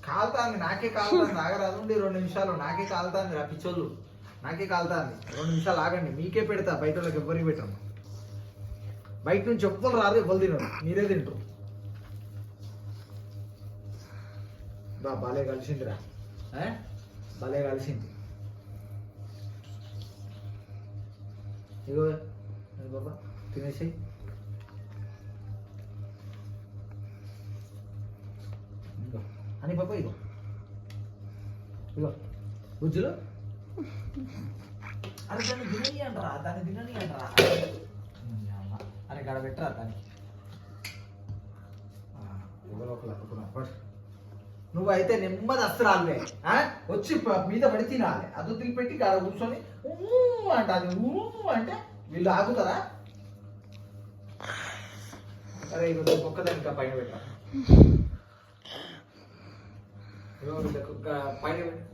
కాలుతాంది, నాకే కాలుతాంది. ఆగరాదు 2 నిమిషాలు, నాకే కాలుతాంది. రా పిచ్చోళ్ళు, నాకే కాలుతాంది. 2 నిమిషాలు ఆగండి, మీకే పెడతా, బయట వాళ్ళకి ఎవ్వరికి పెట్టను. బయట నుంచి ఎవ్వరు రాదు, ఎవ్వరు తినరు, మీరే తింటారు. బా భలే కలిసిందిరా, భలే కలిసింది. ఇగో బాబా తినేసి ఇగో అని పాప, ఇగో ఇగో బుజ్జులు. అరే దాన్ని తినని అంటారా, దాన్ని తినని అంటారా? అని కాడ పెట్టరా దానికి. నువ్వైతే నెమ్మది అస్త్రాలే వచ్చి మీద పడి తినాలి. అది వదిలిపెట్టి కాడ కూర్చొని అంట, అది అంటే వీళ్ళు ఆగుతారా? అరే ఇక ఒక్కదానికి పైన పెట్టా, పైన